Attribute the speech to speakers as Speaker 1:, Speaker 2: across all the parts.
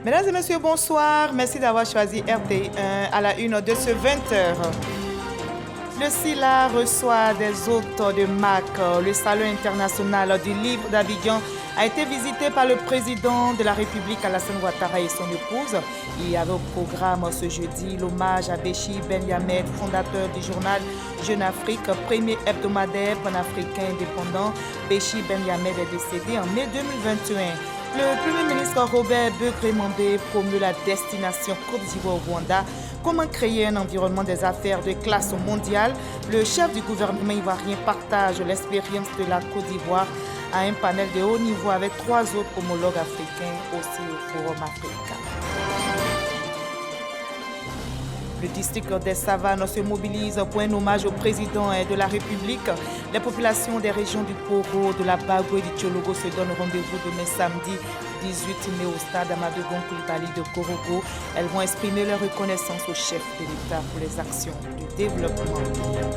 Speaker 1: Mesdames et messieurs, bonsoir. Merci d'avoir choisi RTI1 à la une de ce 20h. Le SILA reçoit des hôtes de marque. Le Salon international du livre d'Abidjan a été visité par le président de la République Alassane Ouattara et son épouse. Il y avait au programme ce jeudi l'hommage à Béchir Ben Yamed, fondateur du journal Jeune Afrique, premier hebdomadaire panafricain indépendant. Béchir Ben Yamed est décédé en mai 2021. Le Premier ministre Robert Beuk-Remondé promeut la destination Côte d'Ivoire au Rwanda. Comment créer un environnement des affaires de classe mondiale? Le chef du gouvernement ivoirien partage l'expérience de la Côte d'Ivoire à un panel de haut niveau avec 3 autres homologues africains aussi au Forum africain. Le district des Savanes se mobilise pour un hommage au président de la République. Les populations des régions du Poro, de la Bago et du Tchologo se donnent rendez-vous demain samedi 18 mai au stade Amadou Gon Coulibaly de Korogo. Elles vont exprimer leur reconnaissance au chef de l'État pour les actions de développement.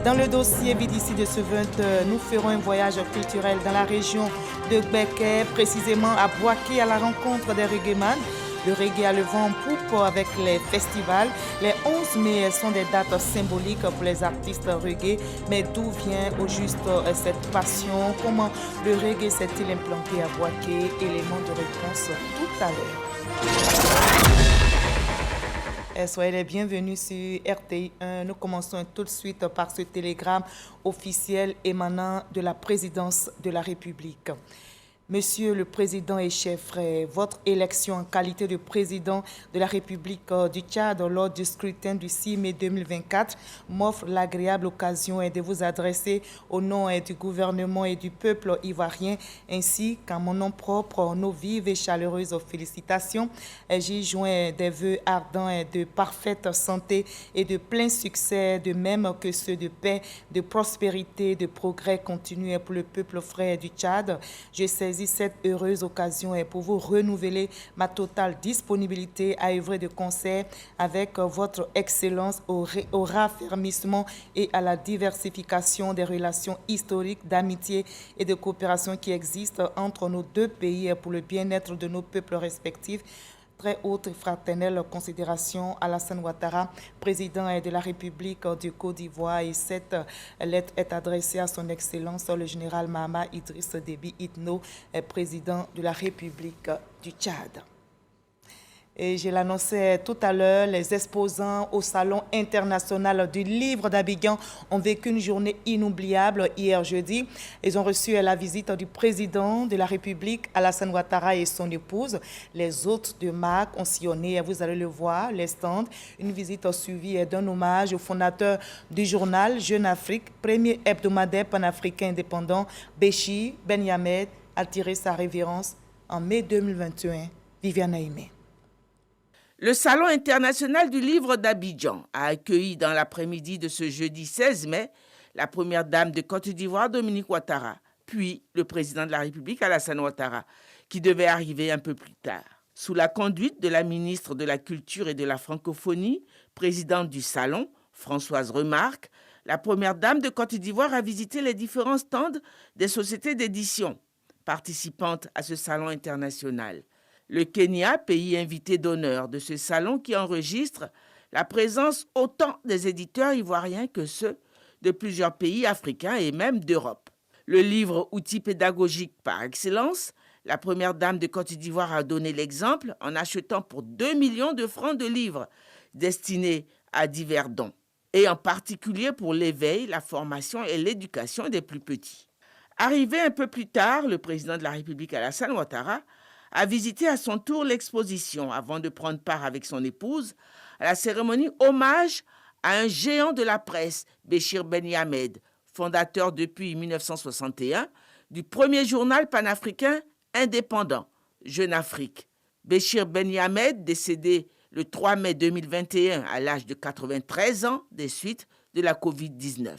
Speaker 1: Dans le dossier BDC de ce 20, nous ferons un voyage culturel dans la région de Gbeke, précisément à Boaké, à la rencontre des reggaeman. Le reggae a le vent en poupe avec les festivals. Les 11 mai sont des dates symboliques pour les artistes reggae. Mais d'où vient au juste cette passion? Comment le reggae s'est-il implanté à Boaké? Élément de réponse tout à l'heure. Soyez les bienvenus sur RTI1. Nous commençons tout de suite par ce télégramme officiel émanant de la présidence de la République. Monsieur le Président et chers frères, votre élection en qualité de président de la République du Tchad lors du scrutin du 6 mai 2024 m'offre l'agréable occasion de vous adresser au nom du gouvernement et du peuple ivoirien, ainsi qu'en mon nom propre, nos vives et chaleureuses félicitations. J'y joins des vœux ardents de parfaite santé et de plein succès, de même que ceux de paix, de prospérité, de progrès continu pour le peuple frère du Tchad. Je saisis cette heureuse occasion pour vous renouveler ma totale disponibilité à œuvrer de concert avec votre excellence au raffermissement et à la diversification des relations historiques d'amitié et de coopération qui existent entre nos deux pays pour le bien-être de nos peuples respectifs. Très haute et fraternelle considération, Alassane Ouattara, président de la République du Côte d'Ivoire. Et cette lettre est adressée à son Excellence le général Mahama Idriss Déby Itno, président de la République du Tchad. Et je l'annonçais tout à l'heure, les exposants au Salon international du livre d'Abidjan ont vécu une journée inoubliable hier jeudi. Ils ont reçu la visite du président de la République, Alassane Ouattara, et son épouse. Les hôtes de marque ont sillonné, vous allez le voir, les stands. Une visite suivie d'un hommage au fondateur du journal Jeune Afrique, premier hebdomadaire panafricain indépendant. Béchir Ben Yamed a tiré sa révérence en mai 2021. Viviane Aimé.
Speaker 2: Le Salon international du livre d'Abidjan a accueilli dans l'après-midi de ce jeudi 16 mai la première dame de Côte d'Ivoire, Dominique Ouattara, puis le président de la République, Alassane Ouattara, qui devait arriver un peu plus tard. Sous la conduite de la ministre de la Culture et de la Francophonie, présidente du Salon, Françoise Remarque, la première dame de Côte d'Ivoire a visité les différents stands des sociétés d'édition participantes à ce salon international. Le Kenya, pays invité d'honneur de ce salon qui enregistre la présence autant des éditeurs ivoiriens que ceux de plusieurs pays africains et même d'Europe. Le livre outil pédagogique par excellence, la première dame de Côte d'Ivoire a donné l'exemple en achetant pour 2 millions de francs de livres destinés à divers dons, et en particulier pour l'éveil, la formation et l'éducation des plus petits. Arrivé un peu plus tard, le président de la République, Alassane Ouattara, a visité à son tour l'exposition avant de prendre part avec son épouse à la cérémonie hommage à un géant de la presse, Béchir Ben Yamed, fondateur depuis 1961 du premier journal panafricain indépendant, Jeune Afrique. Béchir Ben Yamed, décédé le 3 mai 2021 à l'âge de 93 ans des suites de la Covid-19.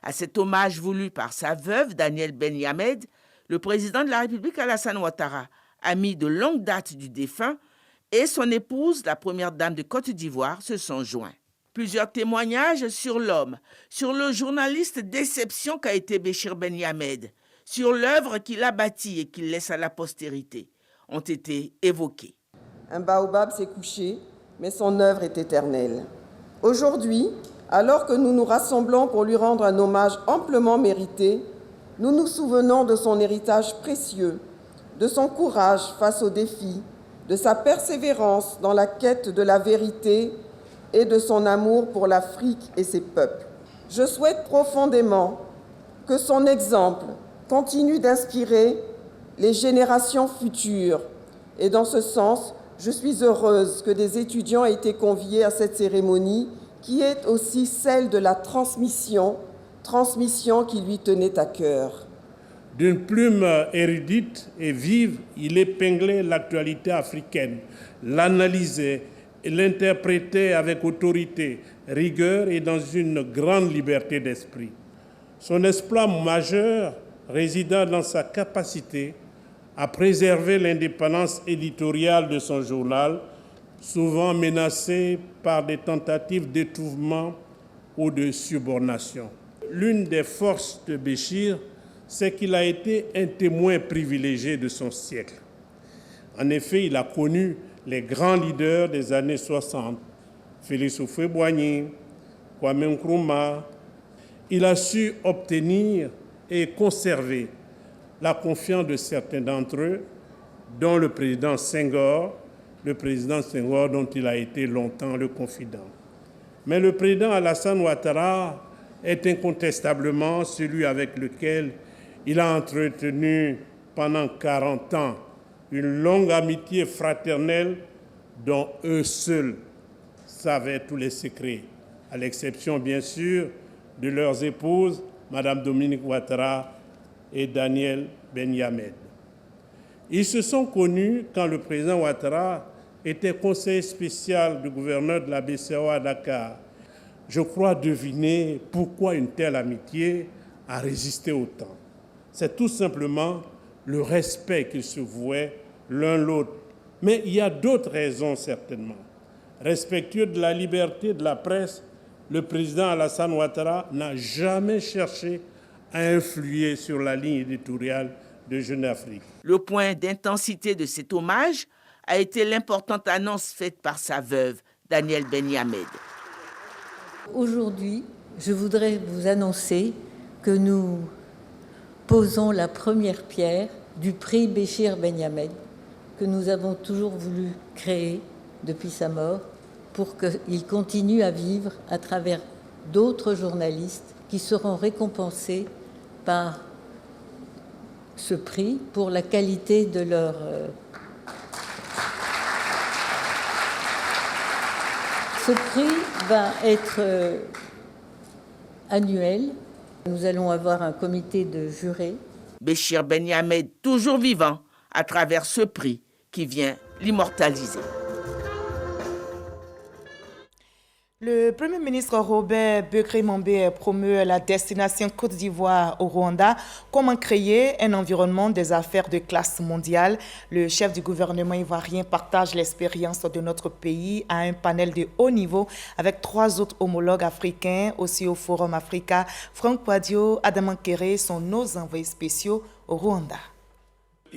Speaker 2: À cet hommage voulu par sa veuve, Danielle Ben Yamed, le président de la République, Alassane Ouattara, ami de longue date du défunt, et son épouse, la première dame de Côte d'Ivoire, se sont joints. Plusieurs témoignages sur l'homme, sur le journaliste d'exception qu'a été Béchir Ben Yamed, sur l'œuvre qu'il a bâtie et qu'il laisse à la postérité, ont été évoqués.
Speaker 3: Un baobab s'est couché, mais son œuvre est éternelle. Aujourd'hui, alors que nous nous rassemblons pour lui rendre un hommage amplement mérité, nous nous souvenons de son héritage précieux, de son courage face aux défis, de sa persévérance dans la quête de la vérité et de son amour pour l'Afrique et ses peuples. Je souhaite profondément que son exemple continue d'inspirer les générations futures. Et dans ce sens, je suis heureuse que des étudiants aient été conviés à cette cérémonie qui est aussi celle de la transmission qui lui tenait à cœur.
Speaker 4: D'une plume érudite et vive, il épinglait l'actualité africaine, l'analysait et l'interprétait avec autorité, rigueur et dans une grande liberté d'esprit. Son exploit majeur résidant dans sa capacité à préserver l'indépendance éditoriale de son journal, souvent menacé par des tentatives d'étouffement ou de subornation. L'une des forces de Béchir, c'est qu'il a été un témoin privilégié de son siècle. En effet, il a connu les grands leaders des années 60, Félix Houphouët-Boigny, Kwame Nkrumah. Il a su obtenir et conserver la confiance de certains d'entre eux, dont le président Senghor dont il a été longtemps le confident. Mais le président Alassane Ouattara est incontestablement celui avec lequel il a entretenu pendant 40 ans une longue amitié fraternelle dont eux seuls savaient tous les secrets, à l'exception bien sûr de leurs épouses, Mme Dominique Ouattara et Daniel Ben-Yamed. Ils se sont connus quand le président Ouattara était conseiller spécial du gouverneur de la BCEAO à Dakar. Je crois deviner pourquoi une telle amitié a résisté autant. C'est tout simplement le respect qu'ils se vouaient l'un l'autre. Mais il y a d'autres raisons certainement. Respectueux de la liberté de la presse, le président Alassane Ouattara n'a jamais cherché à influer sur la ligne éditoriale de Jeune Afrique.
Speaker 2: Le point d'intensité de cet hommage a été l'importante annonce faite par sa veuve, Daniel Ben-Yamed.
Speaker 5: Aujourd'hui, je voudrais vous annoncer que nous posons la première pierre du prix Béchir Ben-Yamed, que nous avons toujours voulu créer depuis sa mort, pour qu'il continue à vivre à travers d'autres journalistes qui seront récompensés par ce prix pour la qualité de leur... Ce prix va être annuel. Nous allons avoir un comité de jurés.
Speaker 2: Béchir Ben-Yamed, toujours vivant, à travers ce prix qui vient l'immortaliser.
Speaker 1: Le Premier ministre Robert Begré-Mambé promeut la destination Côte d'Ivoire au Rwanda. Comment créer un environnement des affaires de classe mondiale? Le chef du gouvernement ivoirien partage l'expérience de notre pays à un panel de haut niveau avec 3 autres homologues africains, aussi au Forum Africa. Franck Poidio, Adam Kéré sont nos envoyés spéciaux au Rwanda.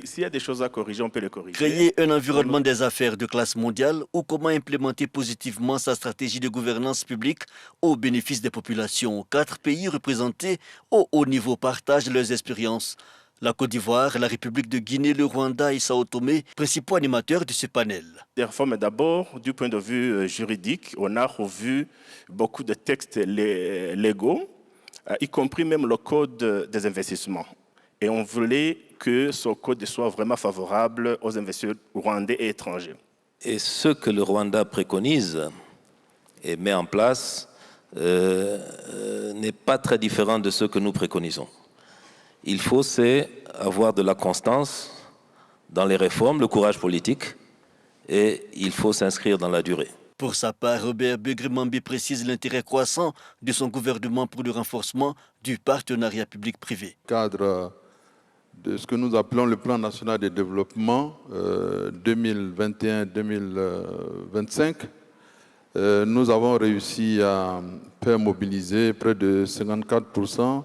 Speaker 6: S'il y a des choses à corriger, on peut les corriger.
Speaker 7: Créer un environnement des affaires de classe mondiale ou comment implémenter positivement sa stratégie de gouvernance publique au bénéfice des populations. 4 pays représentés au haut niveau partagent leurs expériences. La Côte d'Ivoire, la République de Guinée, le Rwanda et Sao Tomé, principaux animateurs de ce panel.
Speaker 6: Des réformes d'abord, du point de vue juridique, on a revu beaucoup de textes légaux, y compris même le code des investissements. Et on voulait que ce code soit vraiment favorable aux investisseurs rwandais et étrangers.
Speaker 8: Et ce que le Rwanda préconise et met en place n'est pas très différent de ce que nous préconisons. Il faut, c'est avoir de la constance dans les réformes, le courage politique, et il faut s'inscrire dans la durée.
Speaker 7: Pour sa part, Robert Begré-Mambé précise l'intérêt croissant de son gouvernement pour le renforcement du partenariat public-privé.
Speaker 9: Cadre de ce que nous appelons le plan national de développement 2021-2025, nous avons réussi à faire mobiliser près de 54%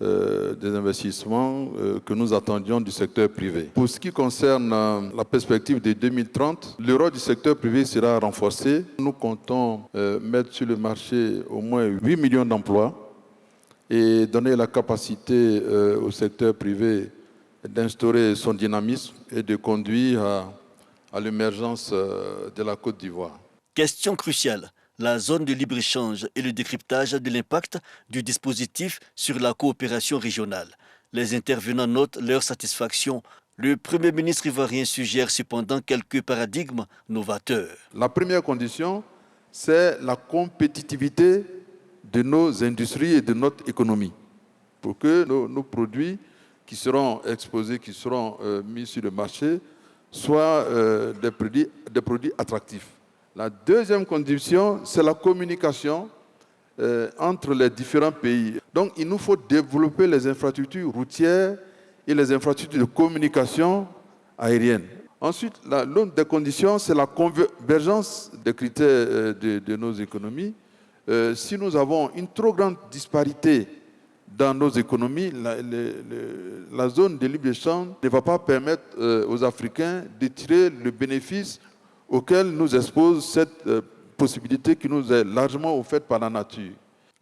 Speaker 9: des investissements que nous attendions du secteur privé. Pour ce qui concerne la perspective de 2030, le rôle du secteur privé sera renforcé. Nous comptons mettre sur le marché au moins 8 millions d'emplois et donner la capacité au secteur privé d'instaurer son dynamisme et de conduire à l'émergence de la Côte d'Ivoire.
Speaker 7: Question cruciale, la zone de libre-échange et le décryptage de l'impact du dispositif sur la coopération régionale. Les intervenants notent leur satisfaction. Le Premier ministre ivoirien suggère cependant quelques paradigmes novateurs.
Speaker 9: La première condition, c'est la compétitivité de nos industries et de notre économie pour que nos produits qui seront exposés, qui seront mis sur le marché, soient des produits attractifs. La deuxième condition, c'est la communication entre les différents pays. Donc, il nous faut développer les infrastructures routières et les infrastructures de communication aérienne. Ensuite, l'autre des conditions, c'est la convergence des critères de nos économies. Si nous avons une trop grande disparité dans nos économies, la zone de libre-échange ne va pas permettre aux Africains de tirer le bénéfice auquel nous expose cette possibilité qui nous est largement offerte par la nature.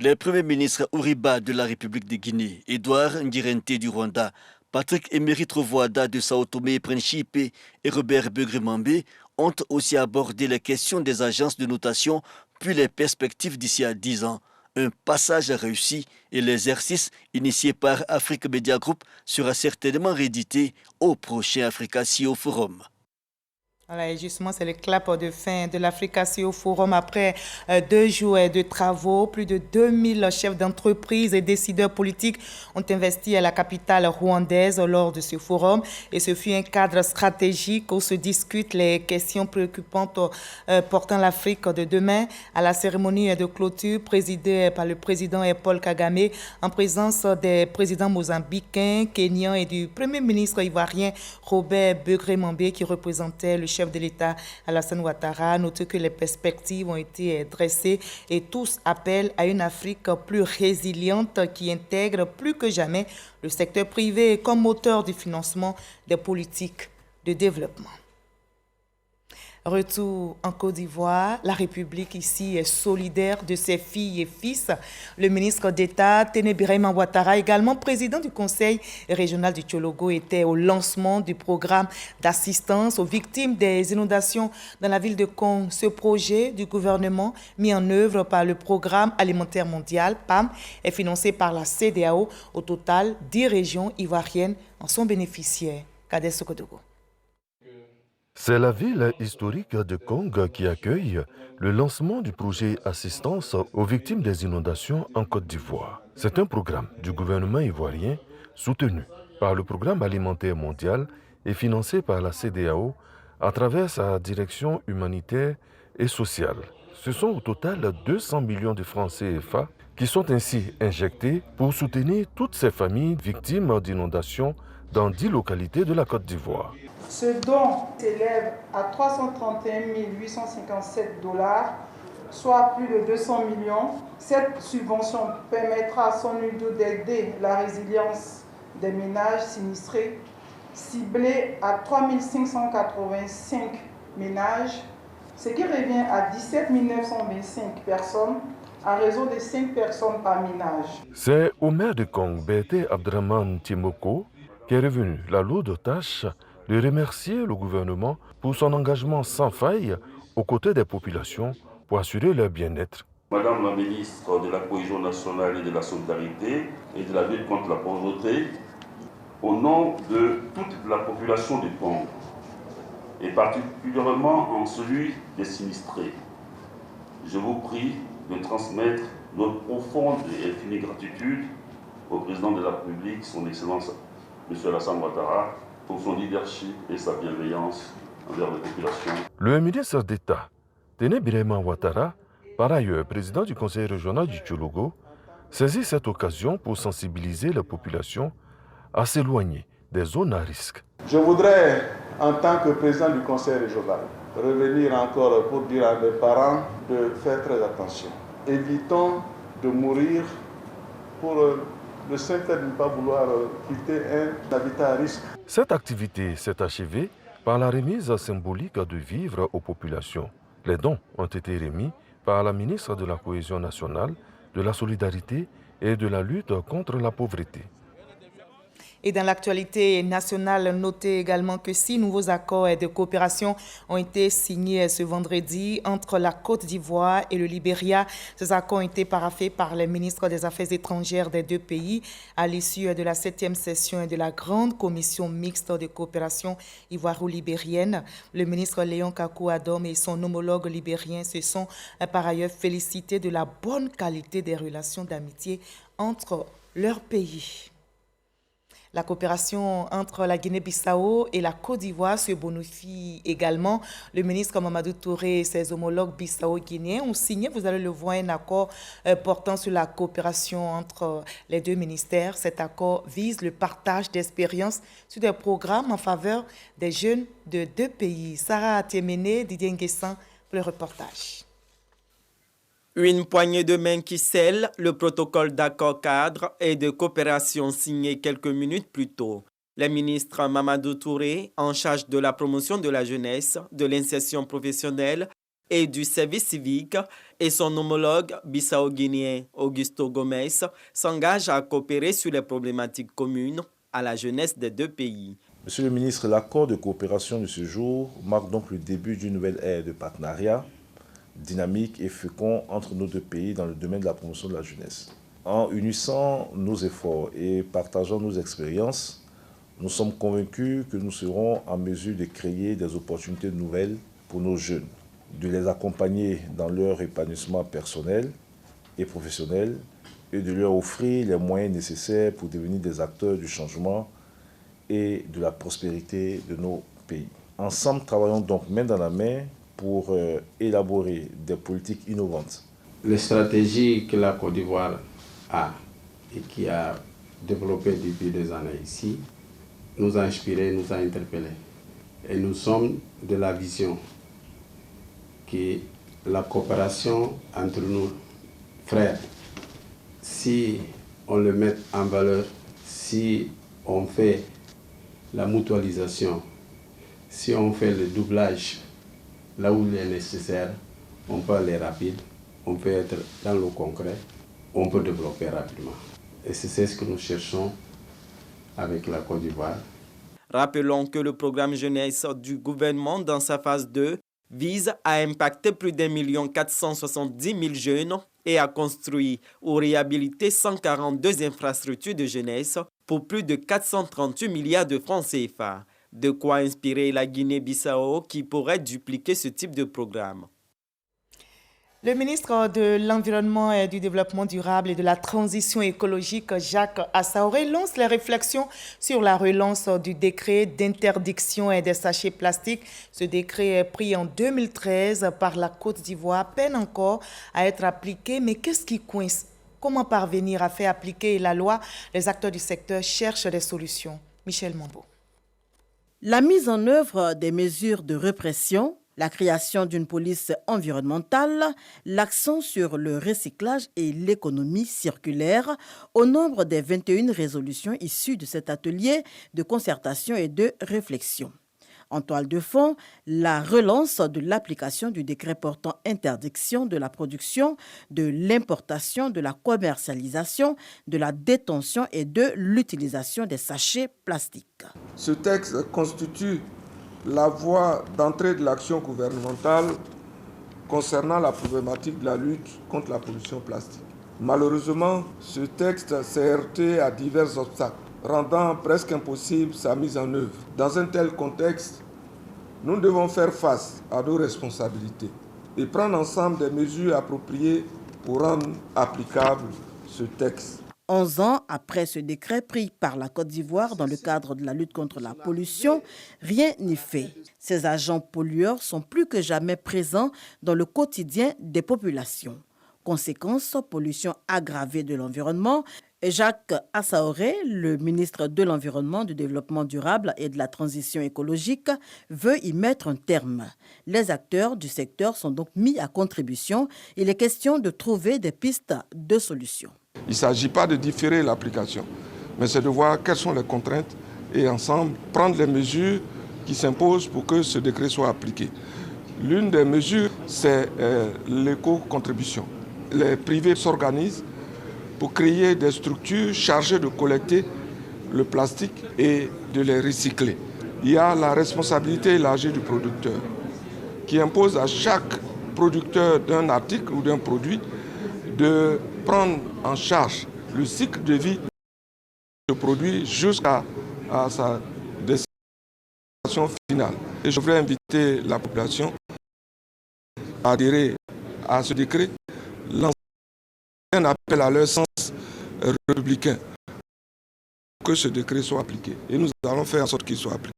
Speaker 7: Les premiers ministres Uriba de la République de Guinée, Edouard Ngirente du Rwanda, Patrick Emery Trovoada de Sao Tomé et Principe et Robert Begré-Mambé ont aussi abordé les questions des agences de notation puis les perspectives d'ici à 10 ans. Un passage réussi et l'exercice initié par Africa Media Group sera certainement réédité au prochain Africa CEO Forum.
Speaker 1: Voilà, et justement, c'est le clap de fin de l'Africa CEO Forum. Après 2 jours de travaux, plus de 2000 chefs d'entreprise et décideurs politiques ont investi à la capitale rwandaise lors de ce forum. Et ce fut un cadre stratégique où se discutent les questions préoccupantes portant l'Afrique de demain. À la cérémonie de clôture présidée par le président Paul Kagame, en présence des présidents mozambicains, kenyans et du premier ministre ivoirien Robert Begré-Mambé qui représentait le chef de l'État Alassane Ouattara. Notez que les perspectives ont été dressées et tous appellent à une Afrique plus résiliente qui intègre plus que jamais le secteur privé comme moteur du financement des politiques de développement. Retour en Côte d'Ivoire, la République ici est solidaire de ses filles et fils. Le ministre d'État, Téné Birahima Ouattara, également président du conseil régional du Tchologo, était au lancement du programme d'assistance aux victimes des inondations dans la ville de Kong. Ce projet du gouvernement, mis en œuvre par le Programme alimentaire mondial, PAM, est financé par la CEDEAO. Au total, 10 régions ivoiriennes en sont bénéficiaires. Kadès Sokodogo.
Speaker 10: C'est la ville historique de Kong qui accueille le lancement du projet Assistance aux victimes des inondations en Côte d'Ivoire. C'est un programme du gouvernement ivoirien soutenu par le Programme alimentaire mondial et financé par la CEDEAO à travers sa direction humanitaire et sociale. Ce sont au total 200 millions de francs CFA qui sont ainsi injectés pour soutenir toutes ces familles victimes d'inondations dans 10 localités de la Côte d'Ivoire.
Speaker 11: Ce don s'élève à 331 857 $, soit plus de 200 millions. Cette subvention permettra sans nul doute d'aider la résilience des ménages sinistrés, ciblée à 3 585 ménages, ce qui revient à 17 925 personnes, à raison de 5 personnes par ménage.
Speaker 10: C'est au maire de Kong, Bété Abdraman Timoko, qui est revenu la lourde tâche de remercier le gouvernement pour son engagement sans faille aux côtés des populations pour assurer leur bien-être.
Speaker 12: Madame la ministre de la Cohésion nationale et de la solidarité et de la lutte contre la pauvreté, au nom de toute la population de Kong, et particulièrement en celui des sinistrés, je vous prie de transmettre notre profonde et infinie gratitude au président de la République, son Excellence M. Alassane Ouattara, pour son leadership et sa bienveillance envers les populations.
Speaker 10: Le ministre d'État, Téné Birahima Ouattara, par ailleurs président du conseil régional du Tchologo, saisit cette occasion pour sensibiliser la population à s'éloigner des zones à risque.
Speaker 13: Je voudrais, en tant que président du conseil régional, revenir encore pour dire à mes parents de faire très attention. Évitons de mourir pour le simple fait de ne pas vouloir quitter un habitat à risque.
Speaker 10: Cette activité s'est achevée par la remise symbolique de vivres aux populations. Les dons ont été remis par la ministre de la Cohésion nationale, de la Solidarité et de la lutte contre la pauvreté.
Speaker 1: Et dans l'actualité nationale, notez également que 6 nouveaux accords de coopération ont été signés ce vendredi entre la Côte d'Ivoire et le Libéria. Ces accords ont été paraphés par les ministres des Affaires étrangères des deux pays à l'issue de la 7e session de la Grande Commission mixte de coopération ivoiro-libérienne. Le ministre Léon Kakou-Adom et son homologue libérien se sont par ailleurs félicités de la bonne qualité des relations d'amitié entre leurs pays. La coopération entre la Guinée-Bissau et la Côte d'Ivoire se bonifie également. Le ministre Mamadou Touré et ses homologues bissau-guinéens ont signé, vous allez le voir, un accord portant sur la coopération entre les deux ministères. Cet accord vise le partage d'expériences sur des programmes en faveur des jeunes de deux pays. Sarah Atiemene, Didier Nguessan pour le reportage.
Speaker 14: Une poignée de main qui scelle le protocole d'accord cadre et de coopération signé quelques minutes plus tôt. Le ministre Mamadou Touré, en charge de la promotion de la jeunesse, de l'insertion professionnelle et du service civique, et son homologue bissau-guinéen Augusto Gomes s'engagent à coopérer sur les problématiques communes à la jeunesse des deux pays.
Speaker 15: Monsieur le ministre, l'accord de coopération de ce jour marque donc le début d'une nouvelle ère de partenariat dynamique et fécond entre nos deux pays dans le domaine de la promotion de la jeunesse. En unissant nos efforts et partageant nos expériences, nous sommes convaincus que nous serons en mesure de créer des opportunités nouvelles pour nos jeunes, de les accompagner dans leur épanouissement personnel et professionnel et de leur offrir les moyens nécessaires pour devenir des acteurs du changement et de la prospérité de nos pays. Ensemble, travaillons donc main dans la main pour élaborer des politiques innovantes.
Speaker 16: Les stratégies que la Côte d'Ivoire a et qui a développées depuis des années ici nous a inspirés, nous a interpellés. Et nous sommes de la vision que la coopération entre nous, frères, si on le met en valeur, si on fait la mutualisation, si on fait le doublage, là où il est nécessaire, on peut aller rapide, on peut être dans le concret, on peut développer rapidement. Et c'est ce que nous cherchons avec la Côte d'Ivoire.
Speaker 14: Rappelons que le programme jeunesse du gouvernement dans sa phase 2 vise à impacter plus d'1 470 000 jeunes et à construire ou réhabiliter 142 infrastructures de jeunesse pour plus de 438 milliards de francs CFA. De quoi inspirer la Guinée-Bissau qui pourrait dupliquer ce type de programme.
Speaker 1: Le ministre de l'Environnement et du Développement durable et de la Transition écologique, Jacques Assaoré, lance les réflexions sur la relance du décret d'interdiction des sachets plastiques. Ce décret pris en 2013 par la Côte d'Ivoire peine encore à être appliqué. Mais qu'est-ce qui coince? Comment parvenir à faire appliquer la loi? Les acteurs du secteur cherchent des solutions. Michel Mambo.
Speaker 17: La mise en œuvre des mesures de répression, la création d'une police environnementale, l'accent sur le recyclage et l'économie circulaire, au nombre des 21 résolutions issues de cet atelier de concertation et de réflexion. En toile de fond, la relance de l'application du décret portant interdiction de la production, de l'importation, de la commercialisation, de la détention et de l'utilisation des sachets plastiques.
Speaker 18: Ce texte constitue la voie d'entrée de l'action gouvernementale concernant la problématique de la lutte contre la pollution plastique. Malheureusement, ce texte s'est heurté à divers obstacles, rendant presque impossible sa mise en œuvre. Dans un tel contexte, nous devons faire face à nos responsabilités et prendre ensemble des mesures appropriées pour rendre applicable ce texte.
Speaker 17: 11 ans après ce décret pris par la Côte d'Ivoire dans le cadre de la lutte contre la pollution, rien n'est fait. Ces agents pollueurs sont plus que jamais présents dans le quotidien des populations. Conséquence, pollution aggravée de l'environnement. Jacques Assaoré, le ministre de l'Environnement, du Développement durable et de la Transition écologique, veut y mettre un terme. Les acteurs du secteur sont donc mis à contribution. Il est question de trouver des pistes de solutions.
Speaker 18: Il ne s'agit pas de différer l'application, mais c'est de voir quelles sont les contraintes et ensemble prendre les mesures qui s'imposent pour que ce décret soit appliqué. L'une des mesures, c'est l'éco-contribution. Les privés s'organisent pour créer des structures chargées de collecter le plastique et de les recycler. Il y a la responsabilité élargie du producteur qui impose à chaque producteur d'un article ou d'un produit de prendre en charge le cycle de vie du produit jusqu'à sa destination finale. Et je voudrais inviter la population à adhérer à ce décret, lancer un appel à leur sens républicain pour que ce décret soit appliqué. Et nous allons faire en sorte qu'il soit appliqué.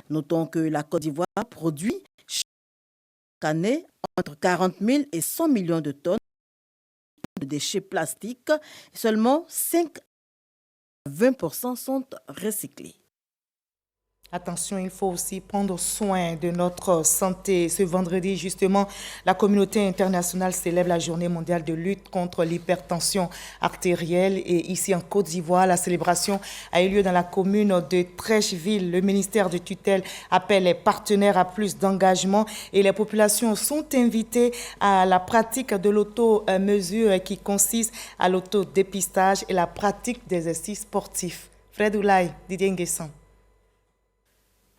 Speaker 17: Notons que la Côte d'Ivoire produit chaque année entre 40 000 et 100 millions de tonnes de déchets plastiques. Seulement 5 à 20% sont recyclés.
Speaker 1: Attention, il faut aussi prendre soin de notre santé. Ce vendredi, justement, la communauté internationale célèbre la journée mondiale de lutte contre l'hypertension artérielle. Et ici, en Côte d'Ivoire, la célébration a eu lieu dans la commune de Trècheville. Le ministère de tutelle appelle les partenaires à plus d'engagement et les populations sont invitées à la pratique de l'auto-mesure qui consiste à l'autodépistage et la pratique d'exercices sportifs. Fred Oulaye, Didier Nguessan.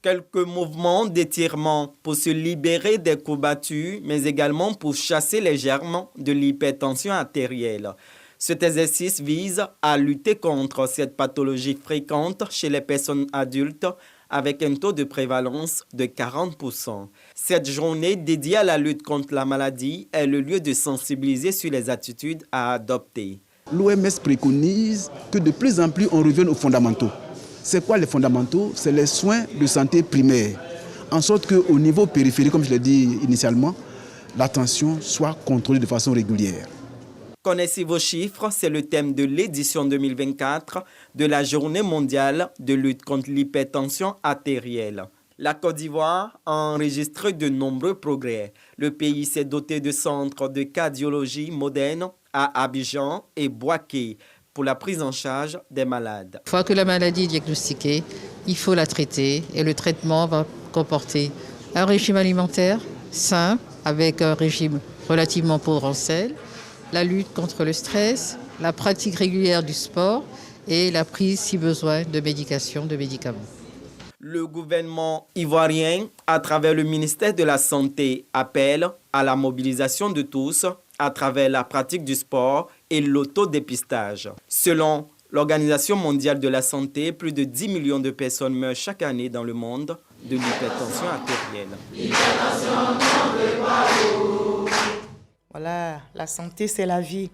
Speaker 14: Quelques mouvements d'étirement pour se libérer des courbatures, mais également pour chasser les germes de l'hypertension artérielle. Cet exercice vise à lutter contre cette pathologie fréquente chez les personnes adultes avec un taux de prévalence de 40%. Cette journée dédiée à la lutte contre la maladie est le lieu de sensibiliser sur les attitudes à adopter.
Speaker 19: L'OMS préconise que de plus en plus on revienne aux fondamentaux. C'est quoi les fondamentaux? C'est les soins de santé primaires. En sorte qu'au niveau périphérique, comme je l'ai dit initialement, la tension soit contrôlée de façon régulière.
Speaker 14: Connaissez vos chiffres, c'est le thème de l'édition 2024 de la Journée mondiale de lutte contre l'hypertension artérielle. La Côte d'Ivoire a enregistré de nombreux progrès. Le pays s'est doté de centres de cardiologie modernes à Abidjan et Bouaké pour la prise en charge des malades.
Speaker 20: Une fois que la maladie est diagnostiquée, il faut la traiter et le traitement va comporter un régime alimentaire sain avec un régime relativement pauvre en sel, la lutte contre le stress, la pratique régulière du sport et la prise, si besoin, de médication, de médicaments.
Speaker 14: Le gouvernement ivoirien, à travers le ministère de la Santé, appelle à la mobilisation de tous à travers la pratique du sport et l'autodépistage. Selon l'Organisation mondiale de la santé, plus de 10 millions de personnes meurent chaque année dans le monde de l'hypertension artérielle.
Speaker 1: Voilà, la santé, c'est la vie.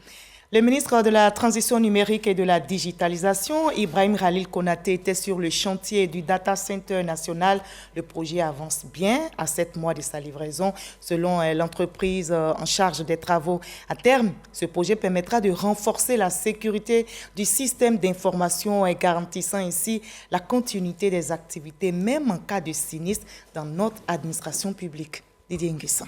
Speaker 1: Le ministre de la Transition numérique et de la digitalisation, Ibrahim Khalil Konaté, était sur le chantier du Data Center national. Le projet avance bien à 7 mois de sa livraison. Selon l'entreprise en charge des travaux, à terme, ce projet permettra de renforcer la sécurité du système d'information et garantissant ainsi la continuité des activités, même en cas de sinistre dans notre administration publique. Didier Nguessan.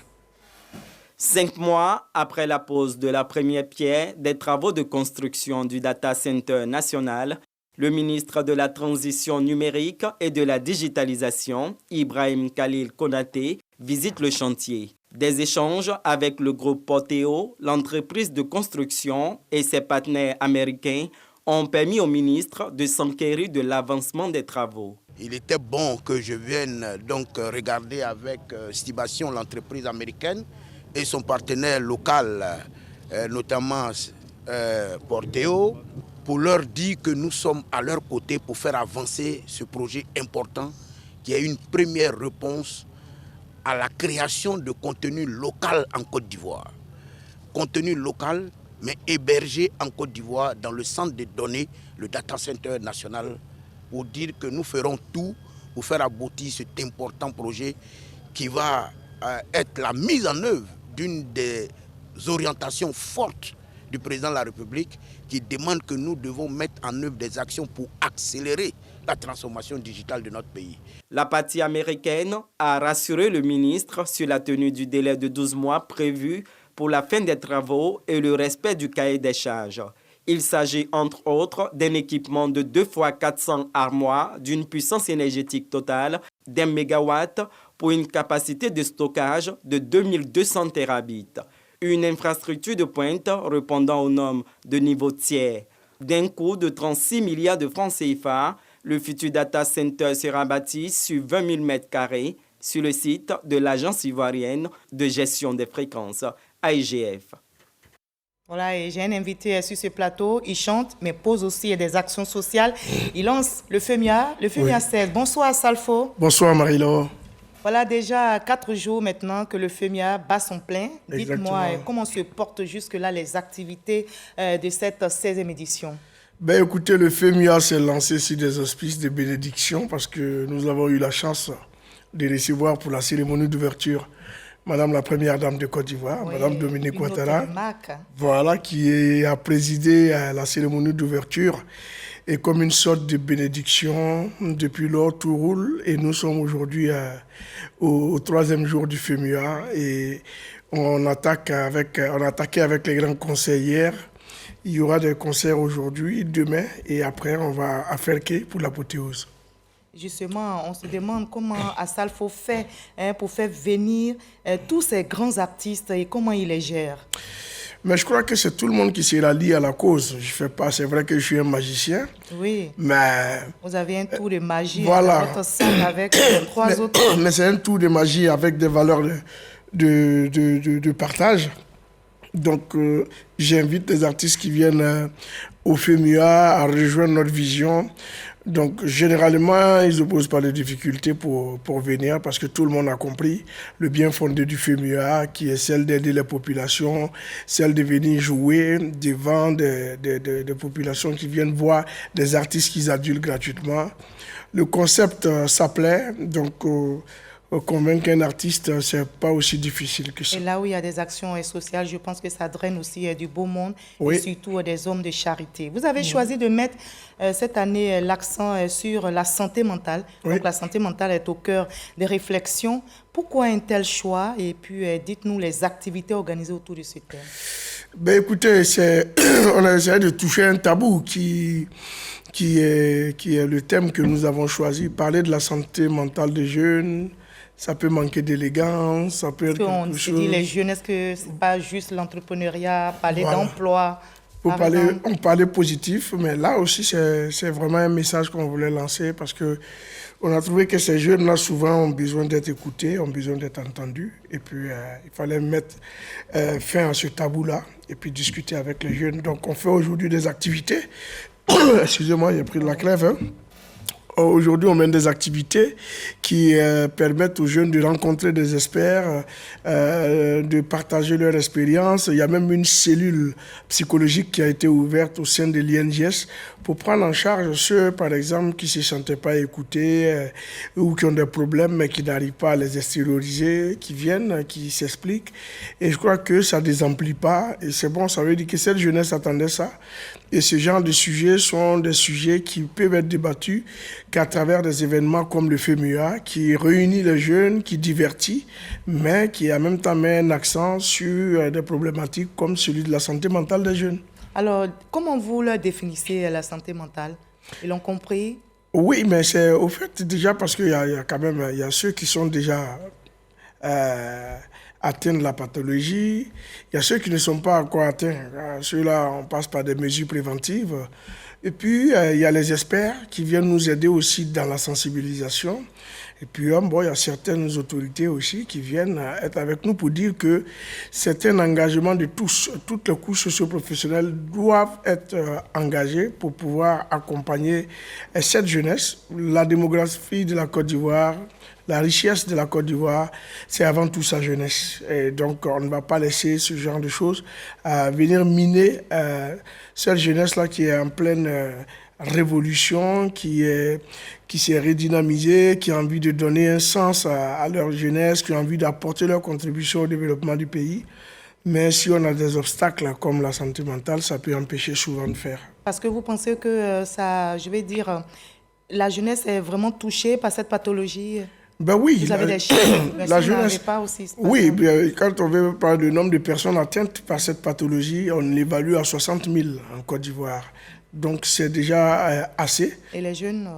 Speaker 14: 5 mois après la pose de la première pierre des travaux de construction du Data Center national, le ministre de la Transition numérique et de la digitalisation, Ibrahim Khalil Konaté, visite le chantier. Des échanges avec le groupe Porteo, l'entreprise de construction et ses partenaires américains ont permis au ministre de s'enquérir de l'avancement des travaux.
Speaker 21: Il était bon que je vienne donc regarder avec estimation l'entreprise américaine et son partenaire local, notamment Porteo, pour leur dire que nous sommes à leur côté pour faire avancer ce projet important qui est une première réponse à la création de contenu local en Côte d'Ivoire. Contenu local, mais hébergé en Côte d'Ivoire dans le centre de données, le Data Center national, pour dire que nous ferons tout pour faire aboutir cet important projet qui va être la mise en œuvre d'une des orientations fortes du président de la République qui demande que nous devons mettre en œuvre des actions pour accélérer la transformation digitale de notre pays.
Speaker 14: La partie américaine a rassuré le ministre sur la tenue du délai de 12 mois prévu pour la fin des travaux et le respect du cahier des charges. Il s'agit entre autres d'un équipement de 2 x 400 armoires d'une puissance énergétique totale d'1 mégawatt pour une capacité de stockage de 2200 terabits. Une infrastructure de pointe répondant aux normes de niveau tiers. D'un coût de 36 milliards de francs CFA, le futur data center sera bâti sur 20 000 m² sur le site de l'Agence ivoirienne de gestion des fréquences, AIGF.
Speaker 1: Voilà, et j'ai un invité sur ce plateau. Il chante, mais pose aussi des actions sociales. Il lance le FEMIA 16. Bonsoir, Salfo.
Speaker 3: Bonsoir, Marie-Laure.
Speaker 1: Voilà déjà 4 jours maintenant que le FEMIA bat son plein. Dites-moi, comment se portent jusque-là les activités de cette 16e édition?
Speaker 3: Ben, écoutez, le FEMIA s'est lancé sur des auspices de bénédiction parce que nous avons eu la chance de recevoir pour la cérémonie d'ouverture Madame la Première Dame de Côte d'Ivoire, Madame Dominique Ouattara, voilà, qui a présidé la cérémonie d'ouverture. Et comme une sorte de bénédiction, depuis lors, tout roule. Et nous sommes aujourd'hui au 3e jour du FEMIA. Et on attaqué avec les grands concerts hier. Il y aura des concerts aujourd'hui, demain, et après, on va à Ferké pour l'apothéose.
Speaker 1: Justement, on se demande comment Assalfo fait pour faire venir tous ces grands artistes et comment il les gère.
Speaker 3: Mais je crois que c'est tout le monde qui se rallie à la cause. Je fais pas, c'est vrai que je suis un magicien.
Speaker 1: Oui.
Speaker 3: Mais
Speaker 1: vous avez un tour de magie
Speaker 3: voilà.
Speaker 1: Dans votre scène avec 3 autres.
Speaker 3: Mais c'est un tour de magie avec des valeurs de partage. Donc, j'invite les artistes qui viennent au FEMIA à rejoindre notre vision. Donc, généralement, ils n'opposent pas de difficultés pour venir parce que tout le monde a compris le bien fondé du FEMIA, qui est celle d'aider les populations, celle de venir jouer devant des populations qui viennent voir des artistes qu'ils adulent gratuitement. Le concept, ça plaît, donc convaincre un artiste, c'est pas aussi difficile que ça.
Speaker 1: Et là où il y a des actions sociales, je pense que ça draine aussi du beau monde,
Speaker 3: oui.
Speaker 1: Et surtout des hommes de charité. Vous avez choisi de mettre cette année l'accent sur la santé mentale. Oui. Donc la santé mentale est au cœur des réflexions. Pourquoi un tel choix? Et puis dites-nous les activités organisées autour de ce thème.
Speaker 3: Ben écoutez, on a essayé de toucher un tabou qui est le thème que nous avons choisi. Parler de la santé mentale des jeunes. Ça peut manquer d'élégance, ça peut être quelque chose...
Speaker 1: On dit les jeunes, est-ce que ce n'est pas juste l'entrepreneuriat, parler d'emploi?
Speaker 3: On parlait positif, mais là aussi, c'est vraiment un message qu'on voulait lancer parce qu'on a trouvé que ces jeunes-là, souvent, ont besoin d'être écoutés, ont besoin d'être entendus. Et puis, il fallait mettre fin à ce tabou-là et puis discuter avec les jeunes. Donc, on fait aujourd'hui des activités. Excusez-moi, j'ai pris de la clève, hein. Aujourd'hui, on mène des activités qui permettent aux jeunes de rencontrer des experts, de partager leur expérience. Il y a même une cellule psychologique qui a été ouverte au sein de l'INGS pour prendre en charge ceux, par exemple, qui ne se sentaient pas écoutés ou qui ont des problèmes mais qui n'arrivent pas à les extérioriser, qui viennent, qui s'expliquent. Et je crois que ça ne désemplit pas. Et c'est bon, ça veut dire que cette jeunesse attendait ça. Et ce genre de sujets sont des sujets qui peuvent être débattus qu'à travers des événements comme le FEMIA, qui réunit les jeunes, qui divertit, mais qui en même temps met un accent sur des problématiques comme celui de la santé mentale des jeunes.
Speaker 1: Alors, comment vous leur définissez la santé mentale? Ils l'ont compris?
Speaker 3: Oui, mais c'est au fait déjà parce qu'il y a quand même ceux qui sont déjà atteints de la pathologie, il y a ceux qui ne sont pas encore atteints. Ceux-là, on passe par des mesures préventives. Et puis, il y a les experts qui viennent nous aider aussi dans la sensibilisation. Et puis, il y a certaines autorités aussi qui viennent être avec nous pour dire que c'est un engagement de tous. Toutes les couches socio-professionnelles doivent être engagées pour pouvoir accompagner cette jeunesse. La démographie de la Côte d'Ivoire, la richesse de la Côte d'Ivoire, c'est avant tout sa jeunesse. Et donc, on ne va pas laisser ce genre de choses venir miner cette jeunesse-là qui est en pleine révolution, qui s'est redynamisée, qui a envie de donner un sens à leur jeunesse, qui a envie d'apporter leur contribution au développement du pays. Mais si on a des obstacles comme la santé mentale, ça peut empêcher souvent de faire.
Speaker 1: Parce que vous pensez que ça, la jeunesse est vraiment touchée par cette pathologie?
Speaker 3: Ben oui.
Speaker 1: Vous avez des chiffres, mais
Speaker 3: la
Speaker 1: si vous n'avez
Speaker 3: jeunesse.
Speaker 1: pas aussi.
Speaker 3: Oui, bien, quand on veut parler du nombre de personnes atteintes par cette pathologie, on l'évalue à 60 000 en Côte d'Ivoire. Donc c'est déjà assez.
Speaker 1: Et les jeunes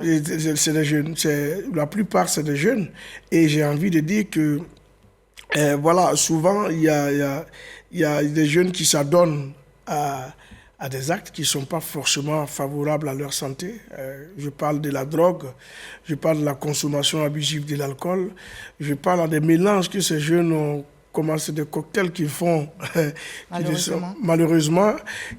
Speaker 3: C'est des jeunes. La plupart, c'est des jeunes. Et j'ai envie de dire que, voilà, souvent, il y a des jeunes qui s'adonnent à des actes qui ne sont pas forcément favorables à leur santé. Je parle de la drogue, je parle de la consommation abusive de l'alcool, je parle des mélanges que ces jeunes ont commencé, des cocktails qu'ils font, malheureusement,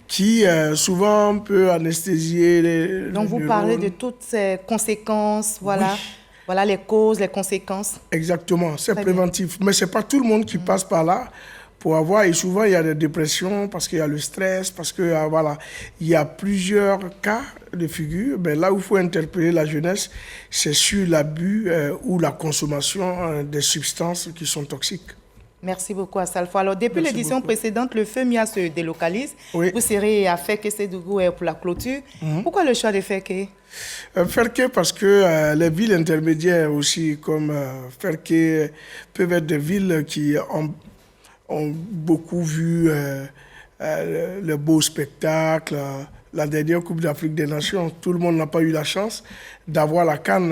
Speaker 3: qui souvent peut anesthésier
Speaker 1: Donc vous parlez de toutes ces conséquences, voilà. Oui. Voilà les causes, les conséquences.
Speaker 3: Exactement, c'est préventif. Mais ce n'est pas tout le monde qui passe par là. Pour avoir, et souvent il y a des dépressions parce qu'il y a le stress, parce que voilà, il y a plusieurs cas de figure. Ben, là où il faut interpeller la jeunesse, c'est sur l'abus ou la consommation des substances qui sont toxiques.
Speaker 1: Merci beaucoup, Assalfo. Alors, depuis l'édition précédente, le FEMIA se délocalise.
Speaker 3: Oui.
Speaker 1: Vous serez à Fekese-Dougou pour la clôture. Pourquoi le choix de Fekese?
Speaker 3: Fekese parce que les villes intermédiaires aussi, comme Fekese, peuvent être des villes qui ont beaucoup vu le beau spectacle, la dernière Coupe d'Afrique des Nations. Tout le monde n'a pas eu la chance d'avoir la CAN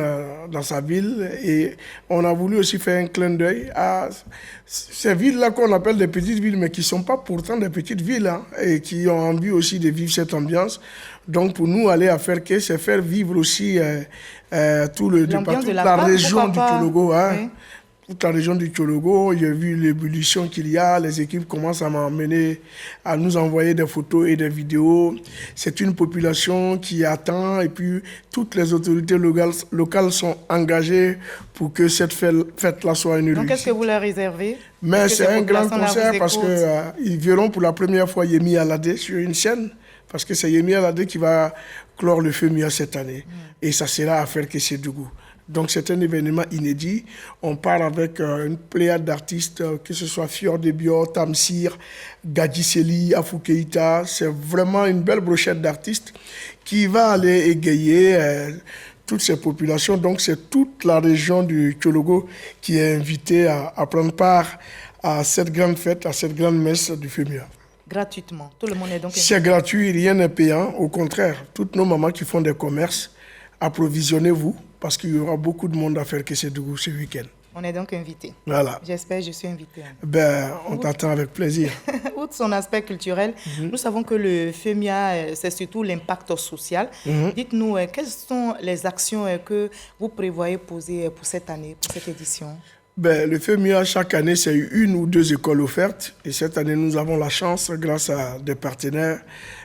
Speaker 3: dans sa ville. Et on a voulu aussi faire un clin d'œil à ces villes-là qu'on appelle des petites villes, mais qui ne sont pas pourtant des petites villes, hein, et qui ont envie aussi de vivre cette ambiance. Donc pour nous, aller à Fekese, c'est faire vivre aussi toute la région du Tchologo. Hein. Oui. Toute la région du Tchologo, j'ai vu l'ébullition qu'il y a, les équipes commencent à m'emmener, à nous envoyer des photos et des vidéos. C'est une population qui attend et puis toutes les autorités locales sont engagées pour que cette fête-là soit une réussite.
Speaker 1: Donc qu'est-ce que vous leur réservez?
Speaker 3: Mais c'est un grand concert parce qu'ils verront pour la première fois Yemi Alade sur une scène, parce que c'est Yemi Alade qui va clore le FEMIA cette année. Et ça sera à Fekese-Dougou. Donc c'est un événement inédit. On part avec une pléiade d'artistes, que ce soit Fior Debio, Tamsir, Gadji Seli, Afou Keïta. C'est vraiment une belle brochette d'artistes qui va aller égayer toutes ces populations. Donc c'est toute la région du Tchologo qui est invitée à prendre part à cette grande fête, à cette grande messe du FEMIA.
Speaker 1: Gratuitement. Tout le monde est donc invité.
Speaker 3: C'est gratuit, rien n'est payant. Au contraire, toutes nos mamans qui font des commerces, approvisionnez-vous, parce qu'il y aura beaucoup de monde à faire Fekese-Dougou ce week-end.
Speaker 1: On est donc invité.
Speaker 3: Voilà.
Speaker 1: J'espère que je suis invité.
Speaker 3: Ben, on t'attend avec plaisir.
Speaker 1: Outre son aspect culturel, nous savons que le FEMIA, c'est surtout l'impact social. Dites-nous, quelles sont les actions que vous prévoyez poser pour cette année, pour cette édition?
Speaker 3: Ben, le FEMIA, chaque année, c'est une ou deux écoles offertes. Et cette année, nous avons la chance, grâce à des partenaires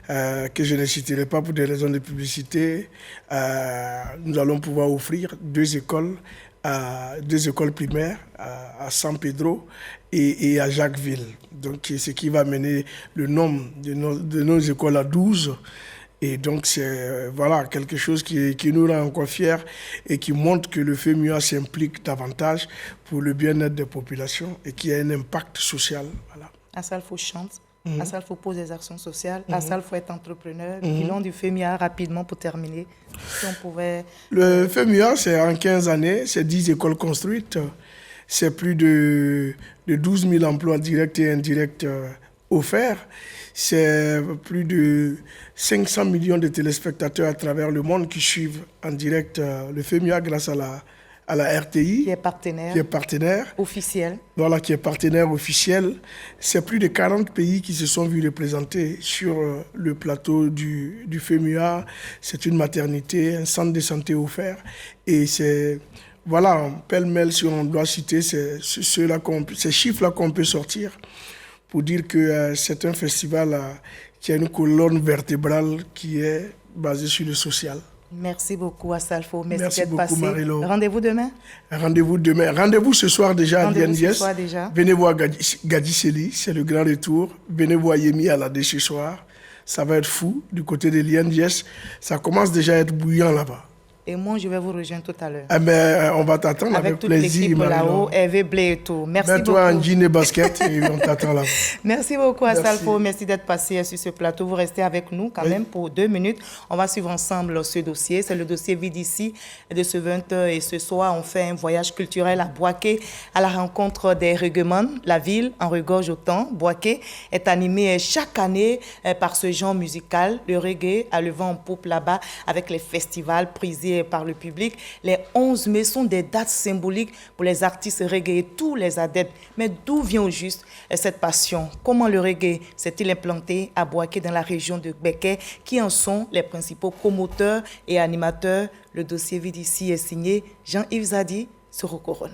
Speaker 3: que je ne citerai pas pour des raisons de publicité, nous allons pouvoir offrir deux écoles primaires à San Pedro et à Jacquesville. Donc, ce qui va mener le nombre de nos écoles à 12. Et donc, c'est voilà, quelque chose qui nous rend encore fiers et qui montre que le FEMIA s'implique davantage pour le bien-être des populations et qui a un impact social. Voilà.
Speaker 1: Assalfo chante, Assalfo pose des actions sociales, Assalfo est entrepreneur. Bilan du FEMIA rapidement pour terminer. Si on pouvait...
Speaker 3: Le FEMIA, c'est en 15 années, c'est 10 écoles construites, c'est plus de 12 000 emplois directs et indirects offerts. C'est plus de 500 millions de téléspectateurs à travers le monde qui suivent en direct le FEMIA grâce à la RTI.
Speaker 1: Qui est partenaire. Officiel.
Speaker 3: Voilà, qui est partenaire officiel. C'est plus de 40 pays qui se sont vus représentés sur le plateau du FEMIA. C'est une maternité, un centre de santé offert. Et c'est... Voilà, pêle-mêle, si on doit citer ces chiffres-là qu'on peut sortir pour dire que c'est un festival qui a une colonne vertébrale qui est basée sur le social.
Speaker 1: Merci beaucoup, Assalfo. Merci
Speaker 3: d'être passé. Marilo.
Speaker 1: Rendez-vous demain?
Speaker 3: Rendez-vous demain. Rendez-vous ce soir déjà à Liendiès. Venez voir Gadji Seli, c'est le grand retour. Venez voir Yemi Alade ce soir. Ça va être fou du côté de Liendiès. Ça commence déjà à être bouillant là-bas.
Speaker 1: Et moi, je vais vous rejoindre tout à l'heure.
Speaker 3: Eh ben, on va t'attendre avec
Speaker 1: toute
Speaker 3: plaisir.
Speaker 1: L'équipe là-haut, Hervé Blé et tout. Merci beaucoup.
Speaker 3: Mets-toi en jean et basket et on t'attend là.
Speaker 1: Merci beaucoup à Salfo. Merci d'être passé sur ce plateau. Vous restez avec nous quand même pour 2 minutes. On va suivre ensemble ce dossier. C'est le dossier VDC de ce 20h. Et ce soir, on fait un voyage culturel à Boaké à la rencontre des reggaeman. La ville en regorge autant. Boaké est animée chaque année par ce genre musical. Le reggae a le vent en poupe là-bas avec les festivals prisés par le public. Les 11 mai sont des dates symboliques pour les artistes reggae et tous les adeptes. Mais d'où vient au juste cette passion? Comment le reggae s'est-il implanté à Boaké dans la région de Gbeke? Qui en sont les principaux promoteurs et animateurs? Le dossier VDC est signé Jean-Yves Zadi sur Corona.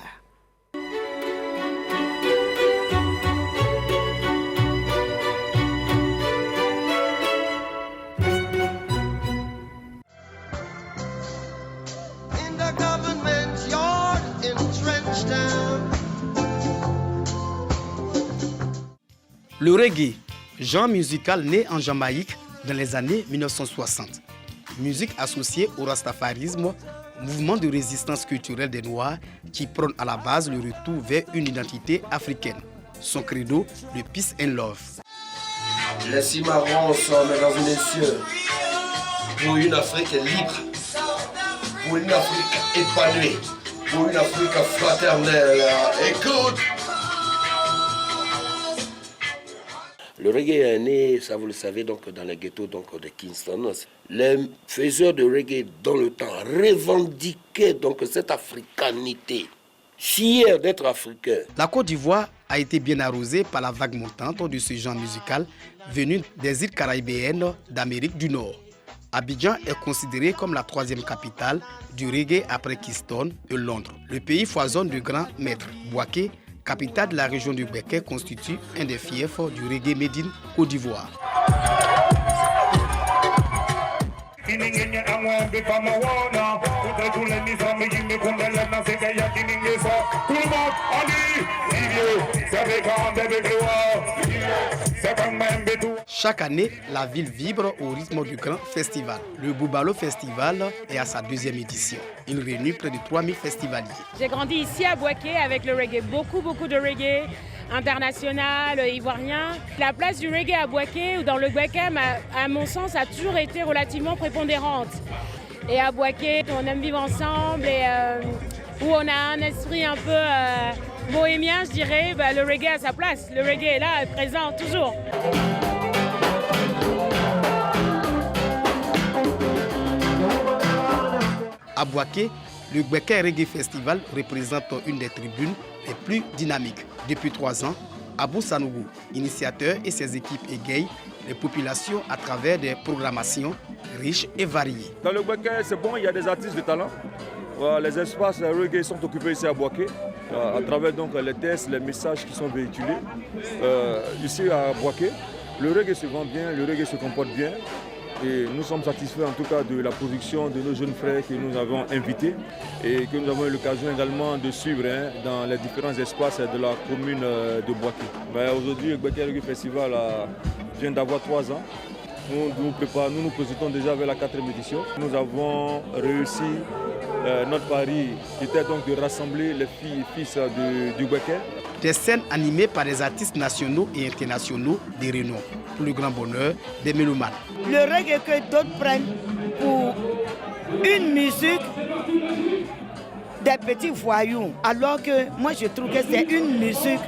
Speaker 4: Le reggae, genre musical né en Jamaïque dans les années 1960. Musique associée au rastafarisme, mouvement de résistance culturelle des Noirs qui prône à la base le retour vers une identité africaine. Son credo, le peace and love.
Speaker 22: Les cimarrons sont, mesdames et messieurs, pour une Afrique libre, pour une Afrique épanouie, pour une Afrique fraternelle. Écoute! Le reggae est né, ça vous le savez, donc, dans les ghettos donc, de Kingston. Les faiseurs de reggae dans le temps revendiquaient donc, cette africanité, fiers d'être africains.
Speaker 4: La Côte d'Ivoire a été bien arrosée par la vague montante de ce genre musical venu des îles caribéennes d'Amérique du Nord. Abidjan est considéré comme la 3e capitale du reggae après Kingston et Londres. Le pays foisonne de grands maîtres. Boaké, capitale de la région du Gbeke, constitue un des fiefs du reggae made in Côte d'Ivoire. Chaque année, la ville vibre au rythme du grand festival. Le Boubalo Festival est à sa 2e édition. Il réunit près de 3000 festivaliers.
Speaker 23: J'ai grandi ici à Boaké avec le reggae, beaucoup de reggae international, ivoirien. La place du reggae à Boaké ou dans le Gbeke, à mon sens, a toujours été relativement prépondérante. Et à Boaké, on aime vivre ensemble et où on a un esprit un peu bohémien, je dirais, le reggae a sa place. Le reggae est là, présent toujours.
Speaker 4: À Boaké, le Gbeke Reggae Festival représente une des tribunes les plus dynamiques. Depuis 3 ans, Abou Sanougou, initiateur, et ses équipes égayent les populations à travers des programmations riches et variées.
Speaker 24: Dans le Gbeke, c'est bon, il y a des artistes de talent. Les espaces reggae sont occupés ici à Boaké, à travers donc, les tests, les messages qui sont véhiculés. Ici à Boaké, le reggae se vend bien, le reggae se comporte bien. Et nous sommes satisfaits en tout cas de la production de nos jeunes frères que nous avons invités et que nous avons eu l'occasion également de suivre dans les différents espaces de la commune de Boaké. Aujourd'hui, le Gbeke Reggae Festival vient d'avoir 3 ans. Nous nous présentons déjà vers la 4e édition. Nous avons réussi notre pari qui était donc de rassembler les filles et fils du Gbeke.
Speaker 4: Des scènes animées par des artistes nationaux et internationaux des renom, pour le grand bonheur des mélomanes.
Speaker 25: Le reggae que d'autres prennent pour une musique des petits voyous, alors que moi je trouve que c'est une musique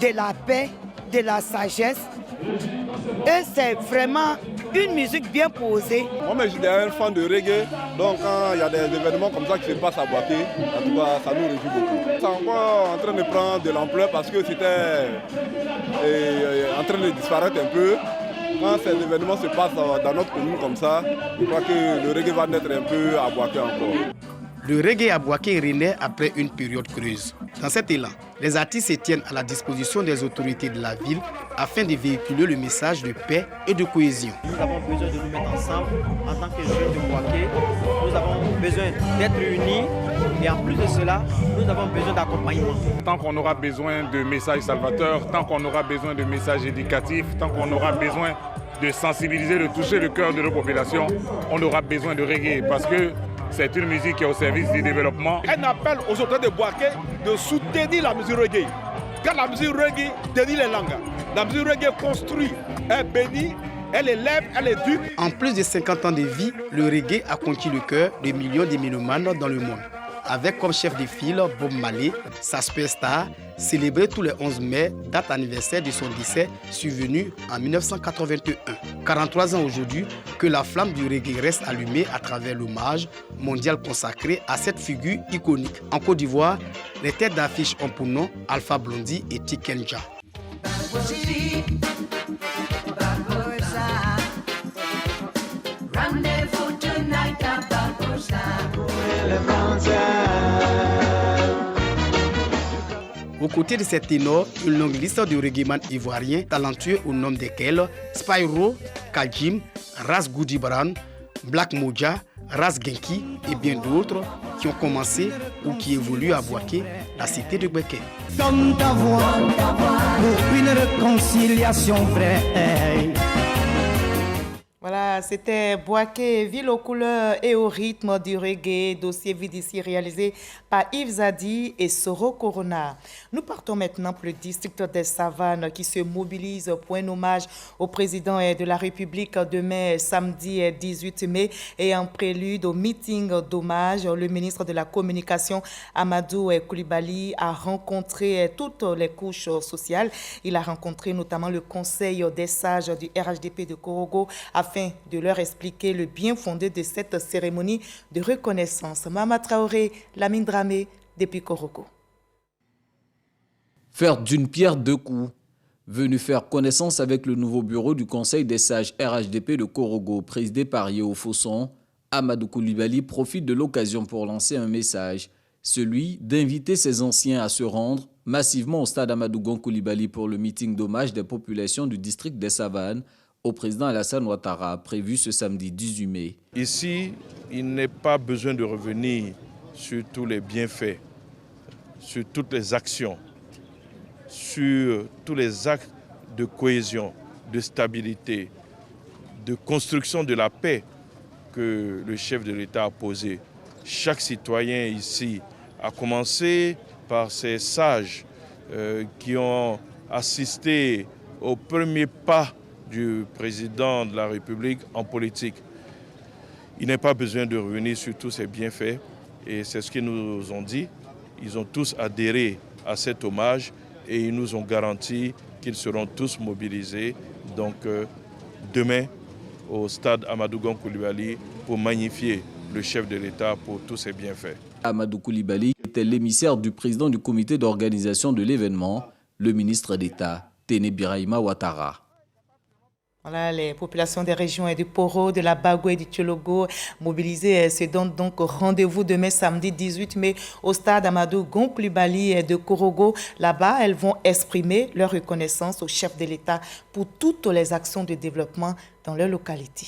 Speaker 25: de la paix, de la sagesse, et c'est vraiment une musique bien posée.
Speaker 26: Moi, je suis un fan de reggae, donc quand il y a des événements comme ça qui se passent à Boaké, en tout cas, ça nous réjouit beaucoup. C'est encore en train de prendre de l'ampleur parce que c'était en train de disparaître un peu. Quand ces événements se passent dans notre commune comme ça, je crois que le reggae va naître un peu à Boaké encore.
Speaker 4: Le reggae à Boaké renaît après une période creuse. Dans cet élan, les artistes se tiennent à la disposition des autorités de la ville afin de véhiculer le message de paix et de cohésion.
Speaker 27: Nous avons besoin de nous mettre ensemble en tant que jeunes de Boaké. Nous avons besoin d'être unis et en plus de cela, nous avons besoin d'accompagnement.
Speaker 28: Tant qu'on aura besoin de messages salvateurs, tant qu'on aura besoin de messages éducatifs, tant qu'on aura besoin de sensibiliser, de toucher le cœur de nos populations, on aura besoin de reggae parce que C'est une musique qui est au service du développement.
Speaker 26: Un appel aux autorités de Bouaké de soutenir la musique reggae. Car la musique reggae dédie les langues. La musique reggae construit, elle bénit, elle élève, elle éduque.
Speaker 4: En plus de 50 ans de vie, le reggae a conquis le cœur de millions de mélomanes dans le monde. Avec comme chef de file Bob Marley, sa superstar, célébré tous les 11 mai, date anniversaire de son décès, survenu en 1981. 43 ans aujourd'hui, que la flamme du reggae reste allumée à travers l'hommage mondial consacré à cette figure iconique. En Côte d'Ivoire, les têtes d'affiche ont pour nom Alpha Blondy et Tikenja. Aux côtés de ces ténors, une longue liste de reggaeman ivoiriens talentueux au nom desquels Spyro, Kajim, Ras Goudibran, Black Moja, Ras Genki et bien d'autres qui ont commencé ou qui évoluent à Bouaké, la cité de Bouaké.
Speaker 2: Donne ta voix pour une réconciliation vraie.
Speaker 1: Voilà, c'était Bouaké, ville aux couleurs et au rythme du reggae, dossier VDC réalisé par Yves Zadi et Soro Corona. Nous partons maintenant pour le district des Savanes qui se mobilise pour un hommage au président de la République demain, samedi 18 mai. Et en prélude au meeting d'hommage, le ministre de la Communication, Amadou Koulibaly, a rencontré toutes les couches sociales. Il a rencontré notamment le conseil des sages du RHDP de Korogo afin de leur expliquer le bien fondé de cette cérémonie de reconnaissance. Mama Traoré, Lamine Dramé, depuis Korogo.
Speaker 5: Faire d'une pierre deux coups. Venu faire connaissance avec le nouveau bureau du Conseil des sages RHDP de Korogo, présidé par Yeo Fosson, Amadou Koulibaly profite de l'occasion pour lancer un message, celui d'inviter ses anciens à se rendre massivement au stade Amadou Gon Koulibaly pour le meeting d'hommage des populations du district des Savanes au président Alassane Ouattara, prévu ce samedi 18 mai.
Speaker 6: Ici, il n'est pas besoin de revenir sur tous les bienfaits, sur toutes les actions, sur tous les actes de cohésion, de stabilité, de construction de la paix que le chef de l'État a posé. Chaque citoyen ici, a commencé par ces sages qui ont assisté au premier pas du président de la République en politique. Il n'est pas besoin de revenir sur tous ces bienfaits et c'est ce qu'ils nous ont dit. Ils ont tous adhéré à cet hommage et ils nous ont garanti qu'ils seront tous mobilisés donc demain au stade Amadou Gon Koulibaly pour magnifier le chef de l'État pour tous ses bienfaits.
Speaker 5: Amadou Koulibaly était l'émissaire du président du comité d'organisation de l'événement, le ministre d'État, Téné Birahima Ouattara.
Speaker 1: Voilà, les populations des régions du Poro, de la Bagou et du Tchologo mobilisées se donnent donc rendez-vous demain samedi 18 mai au stade Amadou Gon Koulibaly de Korogo. Là-bas, elles vont exprimer leur reconnaissance au chef de l'État pour toutes les actions de développement dans leur localité.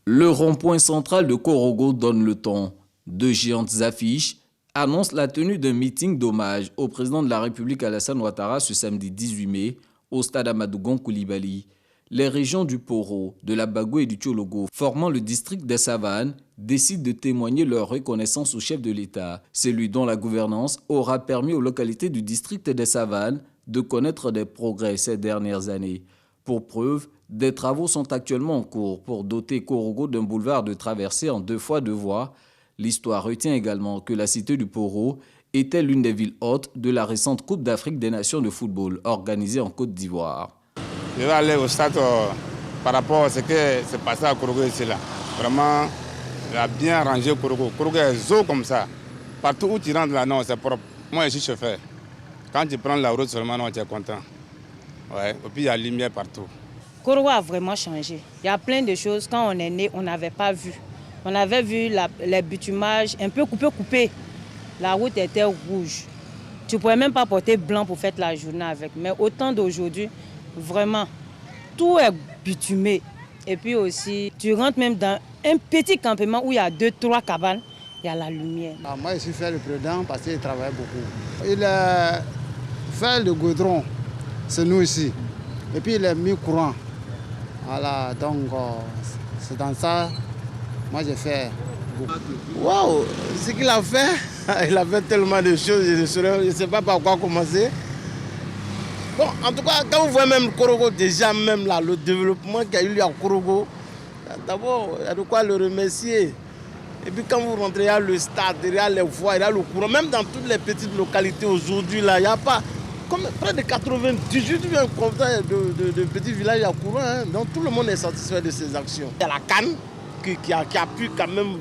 Speaker 5: Le rond-point central de Korogo donne le ton. Deux géantes affiches annoncent la tenue d'un meeting d'hommage au président de la République Alassane Ouattara ce samedi 18 mai au stade Amadou Gon Koulibaly. Les régions du Poro, de la Bagou et du Tchologo, formant le district des Savanes, décident de témoigner leur reconnaissance au chef de l'État, celui dont la gouvernance aura permis aux localités du district des Savanes de connaître des progrès ces dernières années. Pour preuve, des travaux sont actuellement en cours pour doter Korogo d'un boulevard de traversée en 2 fois 2 voies. L'histoire retient également que la cité du Poro était l'une des villes hôtes de la récente Coupe d'Afrique des Nations de football organisée en Côte d'Ivoire.
Speaker 7: Je vais aller au stade par rapport à ce qui s'est passé à Korogo ici. Là. Vraiment, il a bien rangé Korogo. Korogo est zo comme ça. Partout où tu rentres là, non, c'est propre. Moi, je suis chauffeur. Quand tu prends la route seulement, non, tu es content. Ouais. Et puis, il y a la lumière partout.
Speaker 8: Korogo a vraiment changé. Il y a plein de choses, quand on est né, on n'avait pas vu. On avait vu les bitumages un peu coupés. La route était rouge. Tu ne pouvais même pas porter blanc pour faire la journée avec. Mais au temps d'aujourd'hui, vraiment, tout est bitumé. Et puis aussi, tu rentres même dans un petit campement où il y a 2-3 cabanes, il y a la lumière.
Speaker 9: Moi, je suis fait le prudent parce qu'il travaille beaucoup. Il fait le goudron, c'est nous ici. Et puis il est mis courant. Voilà, donc c'est dans ça Moi, j'ai fait beaucoup.
Speaker 21: Waouh, ce qu'il a fait, il a fait tellement de choses, je ne sais pas par quoi commencer. Bon, en tout cas, quand vous voyez même Korogo, déjà même là, le développement qu'il y a eu à Korogo, d'abord, il y a de quoi le remercier. Et puis quand vous rentrez, il y a le stade, il y a les voies, il y a le courant. Même dans toutes les petites localités aujourd'hui, là, il n'y a pas... Comme près de 98 de petits villages à courant. Hein. Donc tout le monde est satisfait de ces actions. Il y a la canne qui a pu quand même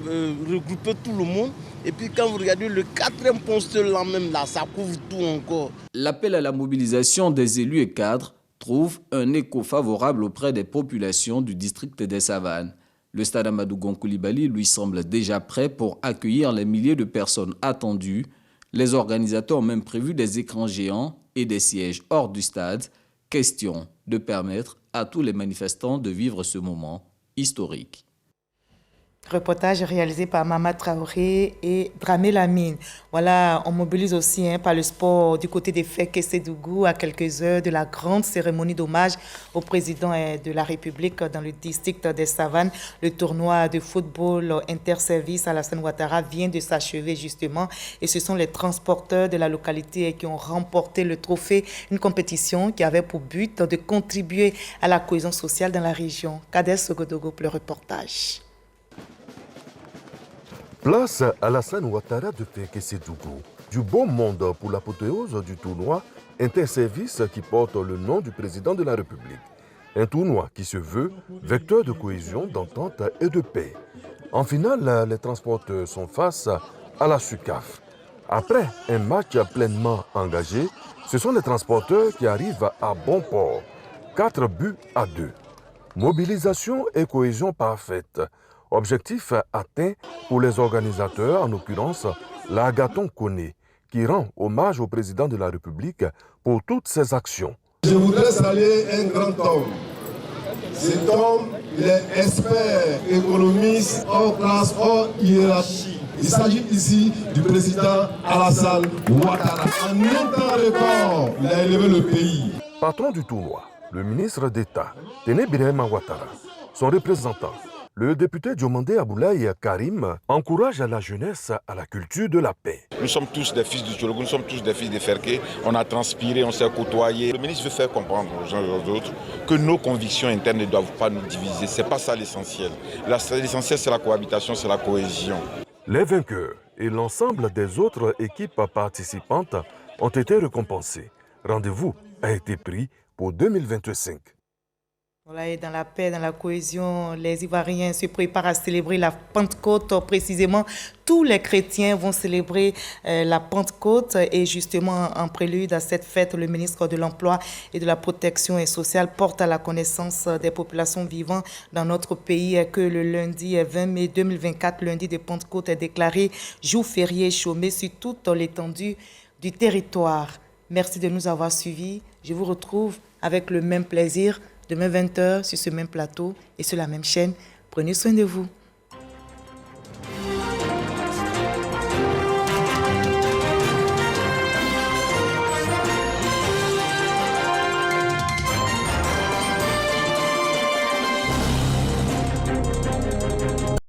Speaker 21: regrouper tout le monde. Et puis quand vous regardez le 4e poste là même, là, ça couvre tout encore.
Speaker 5: L'appel à la mobilisation des élus et cadres trouve un écho favorable auprès des populations du district des Savanes. Le stade Amadou Gon Coulibaly lui semble déjà prêt pour accueillir les milliers de personnes attendues. Les organisateurs ont même prévu des écrans géants et des sièges hors du stade. Question de permettre à tous les manifestants de vivre ce moment historique.
Speaker 1: Reportage réalisé par Mama Traoré et Dramé Lamine. Voilà, on mobilise aussi par le sport du côté des Fek-Sédougou à quelques heures de la grande cérémonie d'hommage au président de la République dans le district des Savanes. Le tournoi de football interservice Alassane Ouattara vient de s'achever justement et ce sont les transporteurs de la localité qui ont remporté le trophée, une compétition qui avait pour but de contribuer à la cohésion sociale dans la région. Kader Sogodogo pour le reportage.
Speaker 10: Place à Alassane Ouattara de Fek-Sédougou. Du beau monde pour l'apothéose du tournoi interservice qui porte le nom du président de la République. Un tournoi qui se veut vecteur de cohésion, d'entente et de paix. En finale, les transporteurs sont face à la SUCAF. Après un match pleinement engagé, ce sont les transporteurs qui arrivent à bon port. 4-2. Mobilisation et cohésion parfaite. Objectif atteint pour les organisateurs, en l'occurrence l'Agathon Koné, qui rend hommage au président de la République pour toutes ses actions.
Speaker 11: Je voudrais saluer un grand homme. Cet homme, il est expert, économiste, hors classe, hors hiérarchie. Il s'agit ici du président Alassane Ouattara. En un temps record, il a élevé le pays.
Speaker 10: Patron du tournoi, le ministre d'État, Téné Birahima Ouattara, son représentant, le député Diomandé Aboulaye Karim, encourage la jeunesse à la culture de la paix.
Speaker 12: Nous sommes tous des fils du Tchologo, nous sommes tous des fils de Ferké. On a transpiré, on s'est côtoyé. Le ministre veut faire comprendre aux uns et aux autres que nos convictions internes ne doivent pas nous diviser. Ce n'est pas ça l'essentiel. L'essentiel, c'est la cohabitation, c'est la cohésion.
Speaker 10: Les vainqueurs et l'ensemble des autres équipes participantes ont été récompensés. Rendez-vous a été pris pour 2025.
Speaker 1: Voilà, et dans la paix, dans la cohésion, les Ivoiriens se préparent à célébrer la Pentecôte. Précisément, tous les chrétiens vont célébrer la Pentecôte. Et justement, en prélude à cette fête, le ministre de l'Emploi et de la Protection sociale porte à la connaissance des populations vivant dans notre pays que le lundi 20 mai 2024, lundi de Pentecôte, est déclaré jour férié chômé sur toute l'étendue du territoire. Merci de nous avoir suivis. Je vous retrouve avec le même plaisir demain 20h sur ce même plateau et sur la même chaîne. Prenez soin de vous.